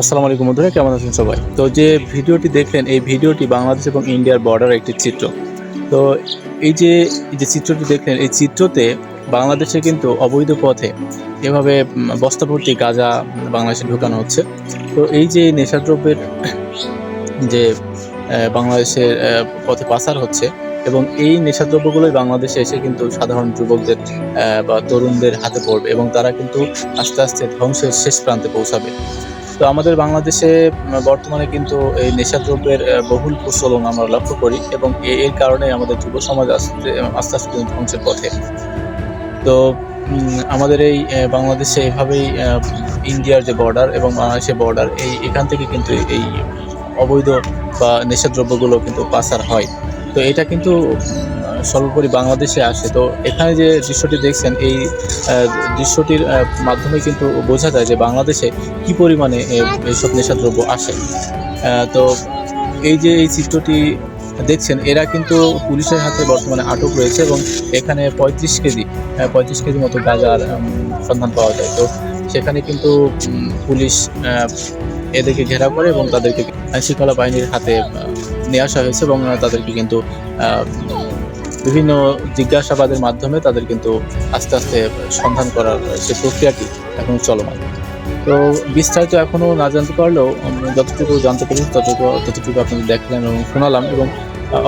আসসালামু আলাইকুম বন্ধুরা, কেমন আছেন সবাই? তো যে ভিডিওটি দেখলেন, এই ভিডিওটি বাংলাদেশ এবং ইন্ডিয়ার বর্ডার একটি চিত্র। তো এই যে চিত্রটি দেখলেন, এই চিত্রতে বাংলাদেশে কিন্তু অবৈধ পথে এভাবে বস্তা ভর্তি গাঁজা বাংলাদেশে ঢোকানো হচ্ছে। তো এই যে নেশাদ্রব্যের যে বাংলাদেশের পথে পাচার হচ্ছে এবং এই নেশাদ্রব্যগুলোই বাংলাদেশে এসে কিন্তু সাধারণ যুবকদের বা তরুণদের হাতে পড়বে এবং তারা কিন্তু আস্তে আস্তে ধ্বংসের শেষ প্রান্তে পৌঁছাবে। তো আমাদের বাংলাদেশে বর্তমানে কিন্তু এই নেশাদ্রব্যের বহুল প্রচলন আমরা লক্ষ্য করি এবং এর কারণে আমাদের যুব সমাজ আস্তে আস্তে কিন্তু ধ্বংসের পথে। তো আমাদের এই বাংলাদেশে এভাবেই ইন্ডিয়ার যে বর্ডার এবং বাংলাদেশের বর্ডার এখান থেকে কিন্তু এই অবৈধ বা নেশাদ্রব্যগুলো কিন্তু পাচার হয়। তো এটা কিন্তু সর্বোপরি বাংলাদেশে আসে। তো এখানে যে দৃশ্যটি দেখছেন, এই দৃশ্যটির মাধ্যমে কিন্তু বোঝা যায় যে বাংলাদেশে কি পরিমাণে এইসব নেশাদ্রব্য আসে। তো এই চিত্রটি দেখছেন, এরা কিন্তু পুলিশের হাতে বর্তমানে আটক রয়েছে এবং এখানে ৩৫ কেজি মতো গাঁজার সন্ধান পাওয়া যায়। তো সেখানে কিন্তু পুলিশ এদেরকে ঘেরাও করে এবং তাদেরকে আইনশৃঙ্খলা বাহিনীর হাতে নিয়ে আসা হয়েছে এবং তাদেরকে কিন্তু আহ, বিভিন্ন জিজ্ঞাসাবাদের মাধ্যমে তাদের কিন্তু আস্তে আস্তে সন্ধান করার যে প্রক্রিয়াটি এখন চলমান। তো বিস্তারিত এখনো না জানতে পারলেও যতটুকু জানতে পেরেছি ততটুকু আপনাদের দেখালাম এবং শোনালাম এবং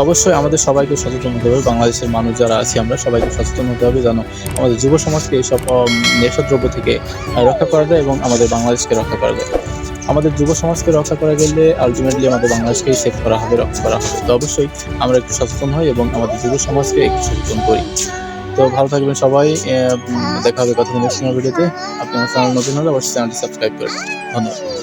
অবশ্যই আমাদের সবাইকে সচেতন হতে হবে। বাংলাদেশের মানুষ যারা আছি আমরা সবাইকে সচেতন হতে হবে যেন আমাদের যুব সমাজকে এইসব নেশাদ্রব্য থেকে রক্ষা করা যায় এবং আমাদের বাংলাদেশকে রক্ষা করা যায়। আমাদের যুব সমাজকে রক্ষা করা গেলে আলটিমেটলি আমাদের বাংলাদেশকেই সেভ করা হবে, রক্ষা করা হবে। তো অবশ্যই আমরা একটু সচেতন হই এবং আমাদের যুব সমাজকে একটু সচেতন করি। তো ভালো থাকবেন সবাই। দেখা হবে কথা নেক্সট ভিডিওতে। আপনি আমার চ্যানেল নতুন হলে অবশ্যই চ্যানেলটি সাবস্ক্রাইব করবেন। ধন্যবাদ।